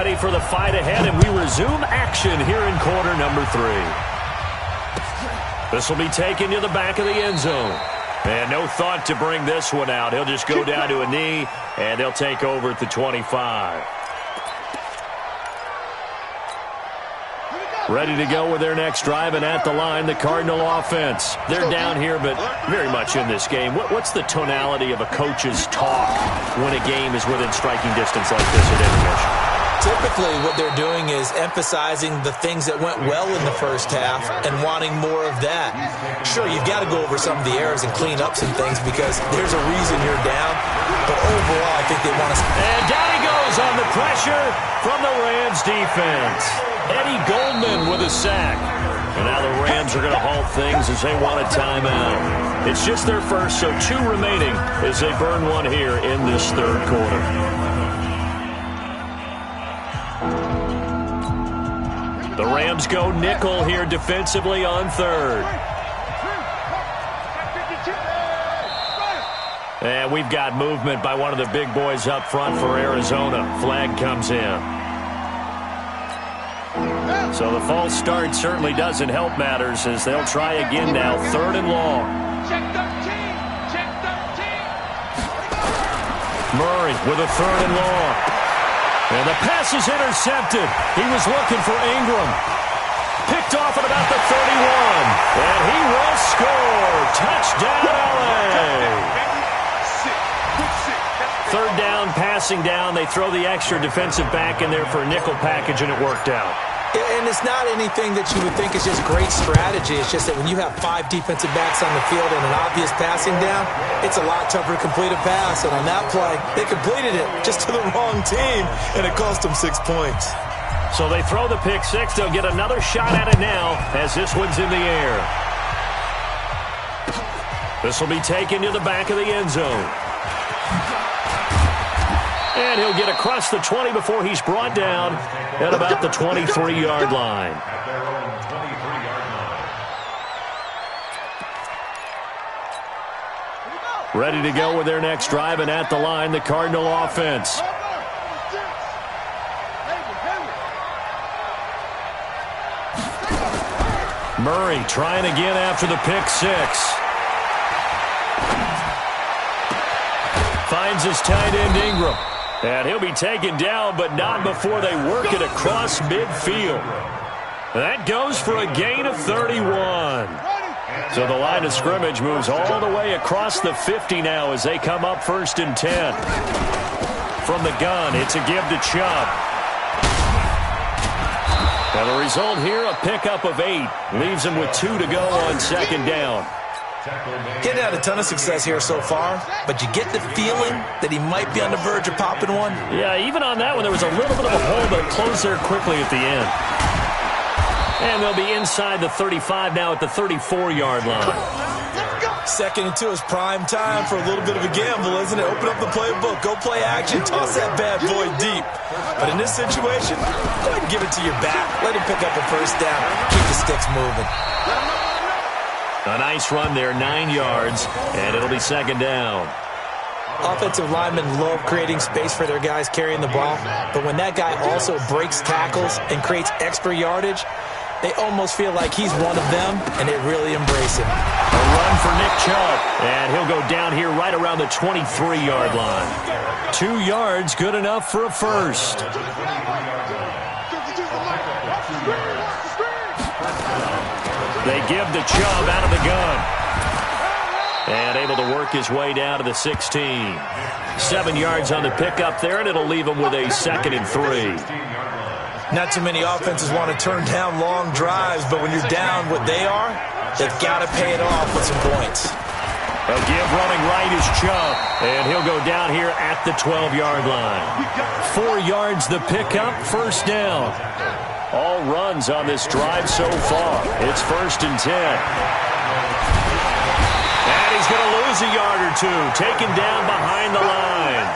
ready for the fight ahead, and we resume action here in quarter number 3. This will be taken to the back of the end zone. And no thought to bring this one out. He'll just go down to a knee, and they'll take over at the 25. Ready to go with their next drive, and at the line, the Cardinal offense. They're down here, but very much in this game. What's the tonality of a coach's talk when a game is within striking distance like this at intermission? Typically, what they're doing is emphasizing the things that went well in the first half and wanting more of that. Sure, you've got to go over some of the errors and clean up some things because there's a reason you're down. But overall, I think they want to... And down he goes on the pressure from the Rams defense. Eddie Goldman with a sack. And now the Rams are going to halt things as they want a timeout. It's just their first, so 2 remaining as they burn one here in this third quarter. The Rams go nickel here defensively on third. And we've got movement by one of the big boys up front for Arizona. Flag comes in. So the false start certainly doesn't help matters as they'll try again now, 3rd and long. Murray with a 3rd and long. And the pass is intercepted. He was looking for Ingram. Picked off at about the 31. And he will score. Touchdown, LA. 3rd down, passing down. They throw the extra defensive back in there for a nickel package, and it worked out. And it's not anything that you would think is just great strategy. It's just that when you have 5 defensive backs on the field and an obvious passing down, it's a lot tougher to complete a pass. And on that play, they completed it just to the wrong team, and it cost them 6 points. So they throw the pick 6. They'll get another shot at it now as this one's in the air. This will be taken to the back of the end zone. And he'll get across the 20 before he's brought down at about the 23-yard line. Ready to go with their next drive, and at the line, the Cardinal offense. Murray trying again after the pick 6. Finds his tight end Ingram. And he'll be taken down, but not before they work it across midfield. That goes for a gain of 31. So the line of scrimmage moves all the way across the 50 now as they come up 1st and 10. From the gun, it's a give to Chubb. And the result here, a pickup of 8. Leaves him with 2 to go on 2nd down. Getting had a ton of success here so far, but you get the feeling that he might be on the verge of popping one. Yeah, even on that one, there was a little bit of a hole, but it closed there quickly at the end. And they'll be inside the 35 now at the 34-yard line. 2nd and 2 is prime time for a little bit of a gamble, isn't it? Open up the playbook, go play action, toss that bad boy deep. But in this situation, go ahead and give it to your back. Let him pick up a 1st down. Keep the sticks moving. A nice run there, 9 yards, and it'll be 2nd down. Offensive linemen love creating space for their guys carrying the ball, but when that guy also breaks tackles and creates extra yardage, they almost feel like he's one of them, and they really embrace him. A run for Nick Chubb, and he'll go down here right around the 23-yard line. 2 yards, good enough for a 1st. They give the Chubb out of the gun. And able to work his way down to the 16. 7 yards on the pickup there, and it'll leave him with a 2nd and 3. Not too many offenses want to turn down long drives, but when you're down what they are, they've got to pay it off with some points. A give running right is Chubb, and he'll go down here at the 12-yard line. 4 yards the pickup, 1st down. All runs on this drive so far. It's 1st and 10. And he's going to lose a yard or 2, taken down behind the line.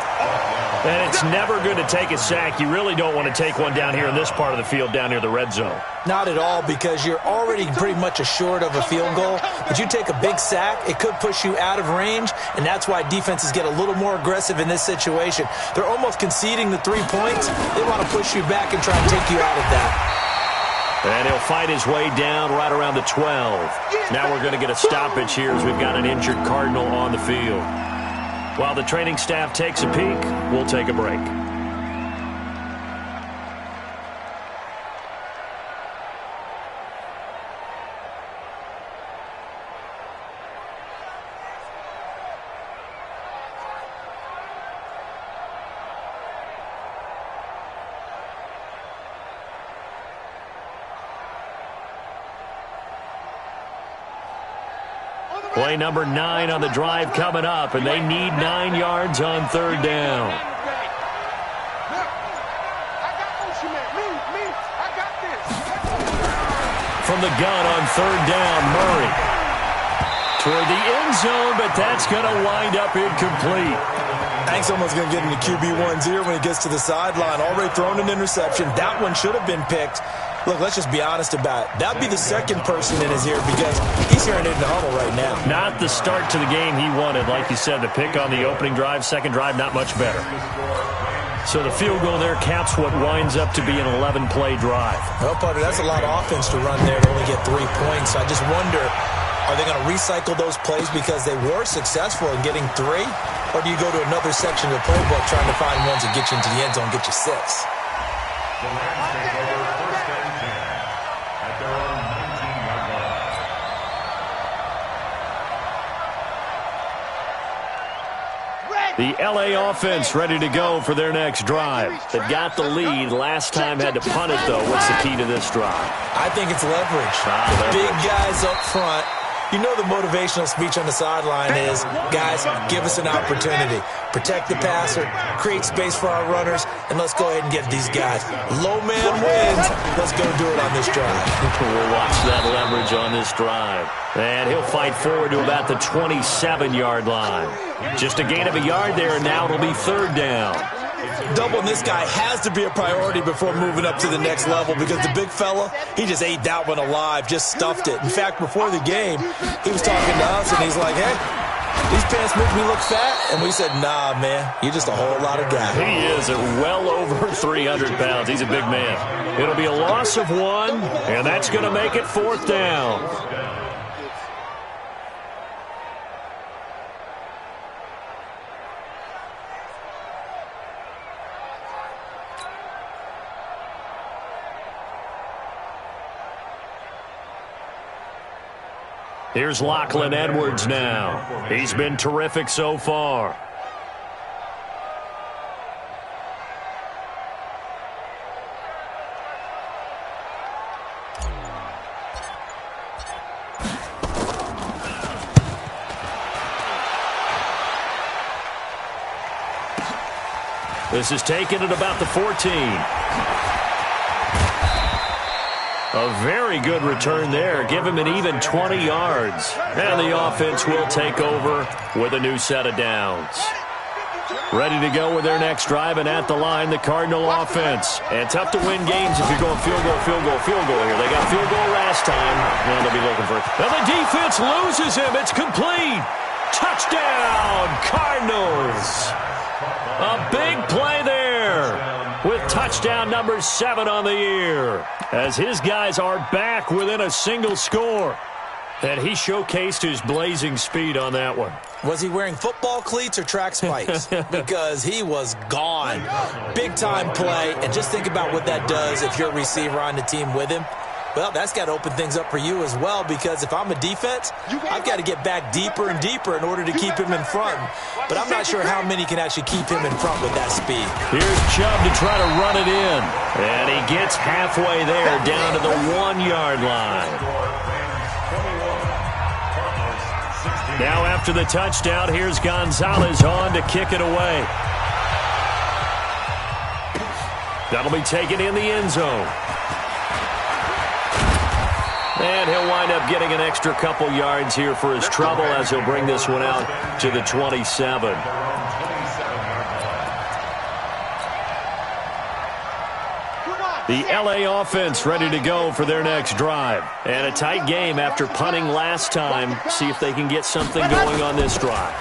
And it's never good to take a sack. You really don't want to take one down here in this part of the field, down near the red zone. Not at all, because you're already pretty much assured of a field goal. But you take a big sack, it could push you out of range, and that's why defenses get a little more aggressive in this situation. They're almost conceding the 3 points. They want to push you back and try and take you out of that. And he'll fight his way down right around the 12. Now we're going to get a stoppage here as we've got an injured Cardinal on the field. While the training staff takes a peek, we'll take a break. Play number 9 on the drive coming up, and they need 9 yards on third down. From the gun on third down, Murray. Toward the end zone, but that's going to wind up incomplete. I think someone's going to get into QB1's ear when he gets to the sideline. Already thrown an interception. That one should have been picked. Look, let's just be honest about it. That'd be the second person in his ear because he's hearing it in the huddle right now. Not the start to the game he wanted. Like you said, the pick on the opening drive, second drive, not much better. So the field goal there caps what winds up to be an 11-play drive. Well, Potter, that's a lot of offense to run there to only get 3 points. I just wonder, are they going to recycle those plays because they were successful in getting 3? Or do you go to another section of the playbook trying to find ones that get you into the end zone and get you 6? The L.A. offense ready to go for their next drive. They've got the lead. Last time had to punt it, though. What's the key to this drive? I think it's leverage. The big guys up front. You know the motivational speech on the sideline is, guys, give us an opportunity. Protect the passer, create space for our runners, and let's go ahead and get these guys. Low man wins. Let's go do it on this drive. We'll watch that leverage on this drive. And he'll fight forward to about the 27-yard line. Just a gain of a yard there, and now it'll be third down. Doubling this guy has to be a priority before moving up to the next level because the big fella, he just ate that one alive, just stuffed it. In fact, before the game, he was talking to us, and he's like, hey, these pants make me look fat. And we said, nah, man, you're just a whole lot of guy. He is at well over 300 pounds. He's a big man. It'll be a loss of 1, and that's going to make it fourth down. Here's Lachlan Edwards now. He's been terrific so far. This is taken at about the 14. A very good return there. Give him an even 20 yards. And the offense will take over with a new set of downs. Ready to go with their next drive, and at the line, the Cardinal offense. And tough to win games if you're going field goal, field goal, field goal here. They got field goal last time, and they'll be looking for it. Now the defense loses him. It's complete. Touchdown, Cardinals. A big play there with touchdown number 7 on the year, as his guys are back within a single score. And he showcased his blazing speed on that one. Was he wearing football cleats or track spikes? Because he was gone. Big-time play, and just think about what that does if you're a receiver on the team with him. Well, that's got to open things up for you as well, because if I'm a defense, I've got to get back deeper and deeper in order to keep him in front. But I'm not sure how many can actually keep him in front with that speed. Here's Chubb to try to run it in. And he gets halfway there, down to the 1-yard line. Now after the touchdown, here's Gonzalez on to kick it away. That'll be taken in the end zone. And he'll wind up getting an extra couple yards here for his trouble as he'll bring this one out to the 27. The LA offense ready to go for their next drive. And a tight game after punting last time. See if they can get something going on this drive.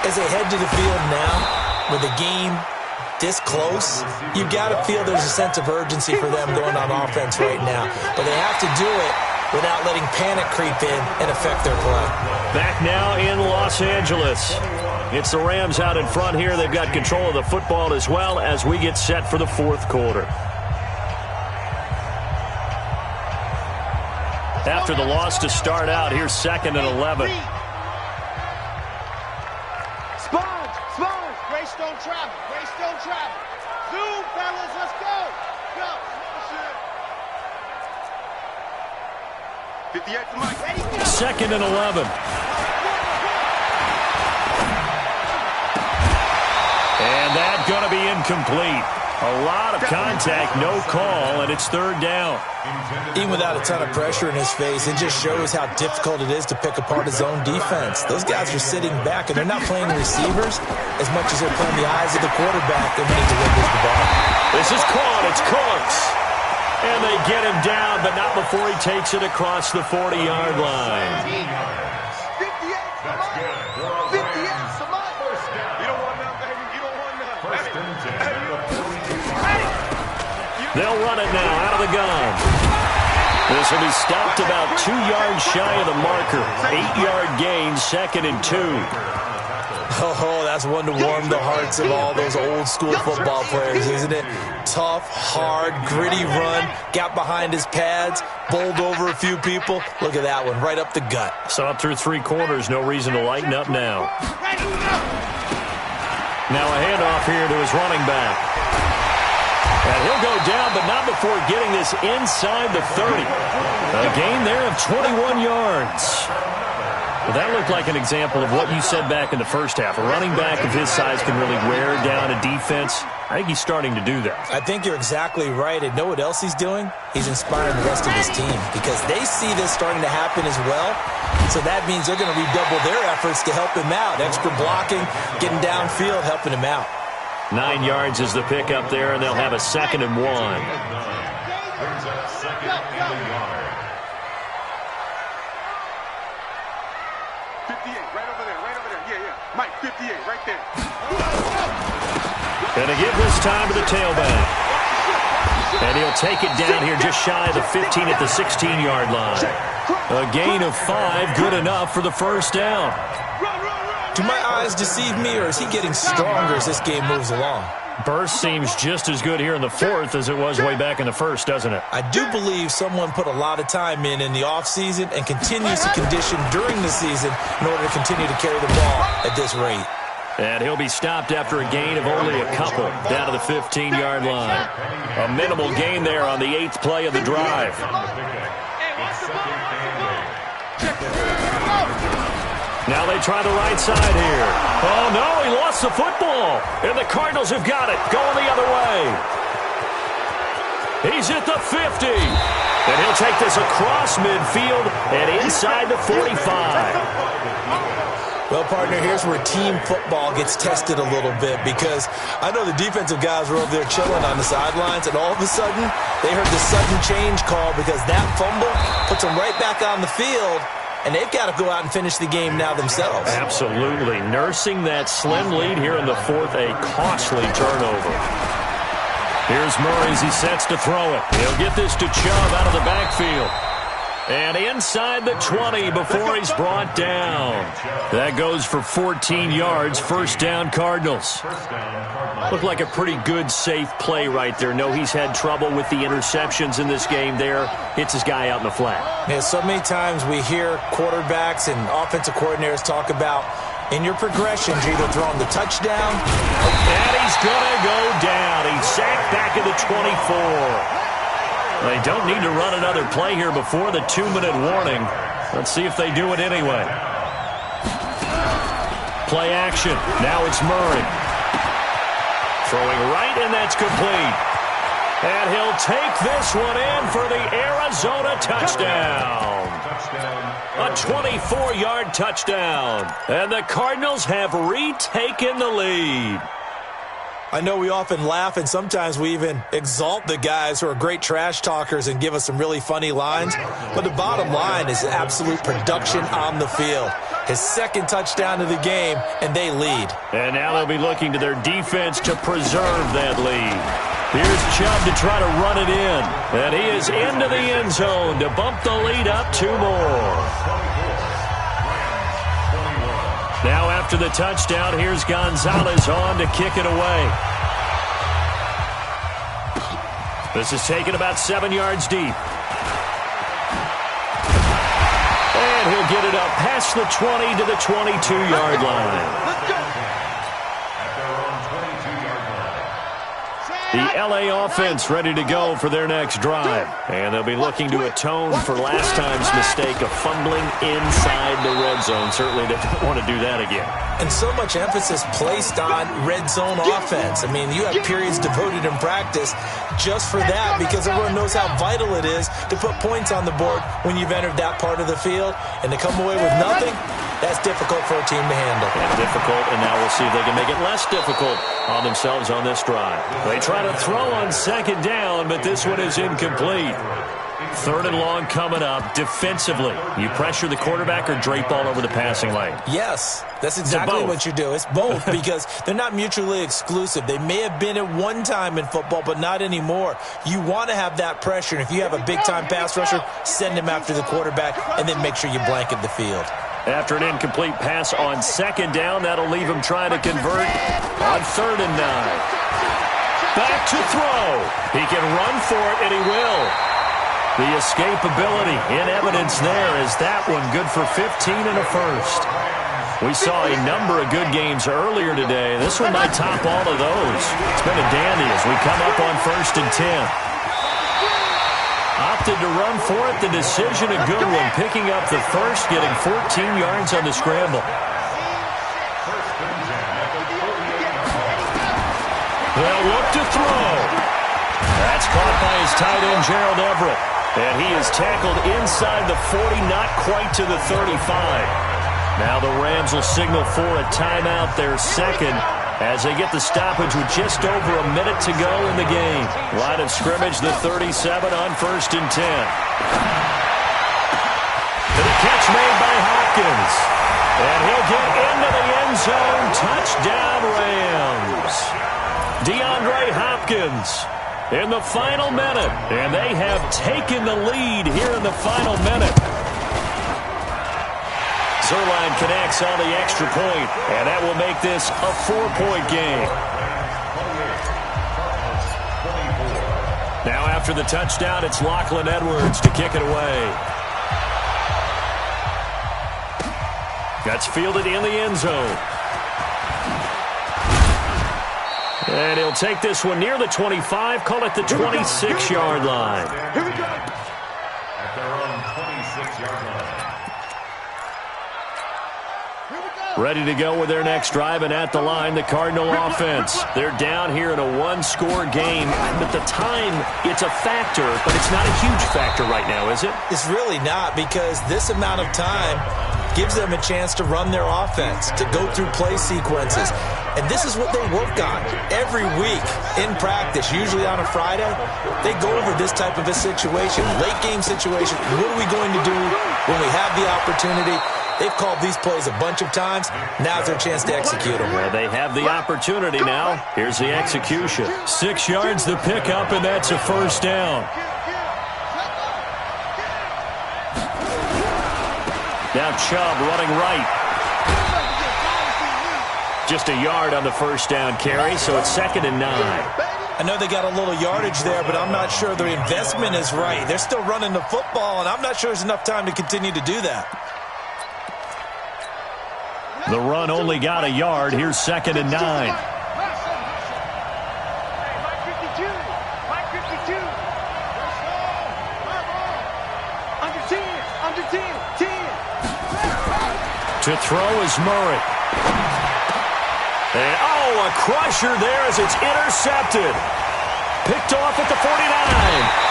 As they head to the field now, with the game this close, you've got to feel there's a sense of urgency for them going on offense right now. But they have to do it without letting panic creep in and affect their play. Back now in Los Angeles. It's the Rams out in front here. They've got control of the football as well as we get set for the fourth quarter. After the loss to start out, here's 2nd and 11. Greystone travel. Greystone travel. Zoom, fellas. Let's go. Go. 58 to Mike. 2nd and 11. And that's going to be incomplete. A lot of contact, no call, and it's 3rd down. Even without a ton of pressure in his face, it just shows how difficult it is to pick apart his own defense. Those guys are sitting back, and they're not playing receivers as much as they're playing the eyes of the quarterback when he delivers the ball. This is caught. It's Cooks. And they get him down, but not before he takes it across the 40-yard line. 58 to Mike. 58 to Mike. You don't want none, baby. You don't want none. They'll run it now out of the gun. This will be stopped about 2 yards shy of the marker. 8-yard gain, 2nd and 2. Oh, that's one to warm the hearts of all those old-school football players, isn't it? Tough, hard, gritty run, got behind his pads, bowled over a few people. Look at that one, right up the gut. Saw it through 3 quarters, no reason to lighten up now. Now a handoff here to his running back. And he'll go down, but not before getting this inside the 30. A gain there of 21 yards. Well, that looked like an example of what you said back in the first half. A running back of his size can really wear down a defense. I think he's starting to do that. I think you're exactly right. And know what else he's doing? He's inspiring the rest of his team because they see this starting to happen as well. So that means they're going to redouble their efforts to help him out. Extra blocking, getting downfield, helping him out. 9 yards is the pickup there, and they'll have a 2nd and 1. 58, right over there. Yeah. Mike, 58, right there. And to give this time to the tailback. And he'll take it down here just shy of the 15 at the 16-yard line. A gain of 5, good enough for the first down. Do my eyes deceive me, or is he getting stronger as this game moves along? Burst seems just as good here in the fourth as it was way back in the first, doesn't it? I do believe someone put a lot of time in the offseason and continues to condition during the season in order to continue to carry the ball at this rate. And he'll be stopped after a gain of only a couple down to the 15-yard line. A minimal gain there on the 8th play of the drive. Now they try the right side here. Oh, no, he lost the football. And the Cardinals have got it, going the other way. He's at the 50. And he'll take this across midfield and inside the 45. Well, partner, here's where team football gets tested a little bit because I know the defensive guys were over there chilling on the sidelines, and all of a sudden they heard the sudden change call because that fumble puts them right back on the field. And they've got to go out and finish the game now themselves. Absolutely. Nursing that slim lead here in the fourth, a costly turnover. Here's Murray as he sets to throw it. He'll get this to Chubb out of the backfield. And inside the 20 before he's brought down. That goes for 14 yards. First down, Cardinals. Looked like a pretty good, safe play right there. No, he's had trouble with the interceptions in this game there. Hits his guy out in the flat. Yeah, so many times we hear quarterbacks and offensive coordinators talk about in your progressions, you're either throwing the touchdown. And he's going to go down. He's sacked back at the 24. They don't need to run another play here before the 2-minute warning. Let's see if they do it anyway. Play action. Now it's Murray. Throwing right, and that's complete. And he'll take this one in for the Arizona touchdown. A 24-yard touchdown. And the Cardinals have retaken the lead. I know we often laugh, and sometimes we even exalt the guys who are great trash talkers and give us some really funny lines. But the bottom line is absolute production on the field. His second touchdown of the game, and they lead. And now they'll be looking to their defense to preserve that lead. Here's Chubb to try to run it in. And he is into the end zone to bump the lead up 2 more. Now after the touchdown, here's Gonzalez on to kick it away. This is taken about 7 yards deep. And he'll get it up past the 20 to the 22-yard line. Let's go. The L.A. offense ready to go for their next drive. And they'll be looking to atone for last time's mistake of fumbling inside the red zone. Certainly they don't want to do that again. And so much emphasis placed on red zone offense. I mean, you have periods devoted in practice just for that because everyone knows how vital it is to put points on the board when you've entered that part of the field. And to come away with nothing, that's difficult for a team to handle. And difficult, and now we'll see if they can make it less difficult on themselves on this drive. They try to throw on second down, but this one is incomplete. 3rd and long coming up. Defensively, you pressure the quarterback or drape all over the passing lane? Yes, that's exactly what you do. It's both because they're not mutually exclusive. They may have been at one time in football, but not anymore. You want to have that pressure, and if you have a big-time pass rusher, send him after the quarterback, and then make sure you blanket the field. After an incomplete pass on second down, that'll leave him trying to convert on 3rd and 9. Back to throw. He can run for it, and he will. The escapability in evidence there is that one good for 15 and a first. We saw a number of good games earlier today. This one might top all of those. It's been a dandy as we come up on 1st and 10. Opted to run for it. The decision a good one. Picking up the first, getting 14 yards on the scramble. They'll look to throw. That's caught by his tight end, Gerald Everett. And he is tackled inside the 40, not quite to the 35. Now the Rams will signal for a timeout, their second, as they get the stoppage with just over a minute to go in the game. Line of scrimmage, the 37 on 1st and 10. And a catch made by Hopkins. And he'll get into the end zone. Touchdown, Rams. DeAndre Hopkins in the final minute. And they have taken the lead here in the final minute. Zerline connects on the extra point, and that will make this a 4-point game. Now after the touchdown, it's Lachlan Edwards to kick it away. That's fielded in the end zone. And he'll take this one near the 25, call it the 26-yard line. Here we go. At their own 26-yard line. Ready to go with their next drive, and at the line, the Cardinal offense. They're down here in a 1-score game, but the time, it's a factor, but it's not a huge factor right now, is it? It's really not, because this amount of time gives them a chance to run their offense, to go through play sequences. And this is what they work on every week in practice, usually on a Friday. They go over this type of a situation, late game situation. What are we going to do when we have the opportunity? They've called these plays a bunch of times. Now's their chance to execute them. Well, they have the opportunity now. Here's the execution. 6 yards the pickup, and that's a first down. Now Chubb running right. Just a yard on the first down carry, so it's 2nd and 9. I know they got a little yardage there, but I'm not sure the investment is right. They're still running the football, and I'm not sure there's enough time to continue to do that. The run only got a yard. Here's 2nd and 9. To throw is Murray. And, a crusher there as it's intercepted. Picked off at the 49.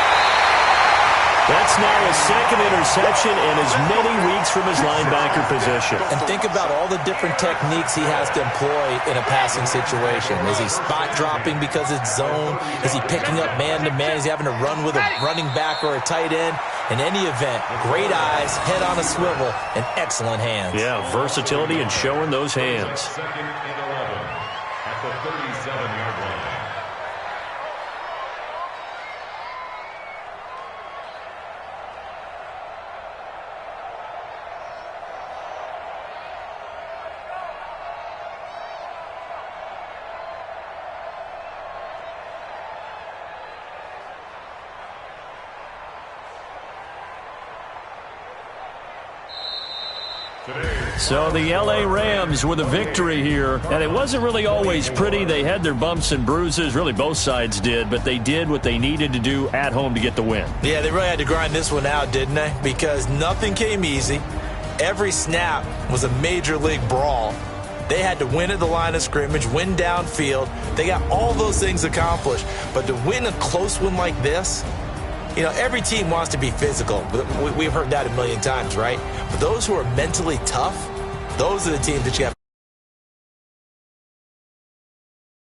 That's now his second interception and as many weeks from his linebacker position. And think about all the different techniques he has to employ in a passing situation. Is he spot dropping because it's zone? Is he picking up man-to-man? Is he having to run with a running back or a tight end? In any event, great eyes, head on a swivel, and excellent hands. Yeah, versatility and showing those hands. Second and 11 at the 37-yard line. So the L.A. Rams with a victory here, and it wasn't really always pretty. They had their bumps and bruises, really both sides did, but they did what they needed to do at home to get the win. Yeah, they really had to grind this one out, didn't they? Because nothing came easy. Every snap was a major league brawl. They had to win at the line of scrimmage, win downfield. They got all those things accomplished. But to win a close one like this, you know, every team wants to be physical. We've heard that a million times, right? But those who are mentally tough, those are the teams that you have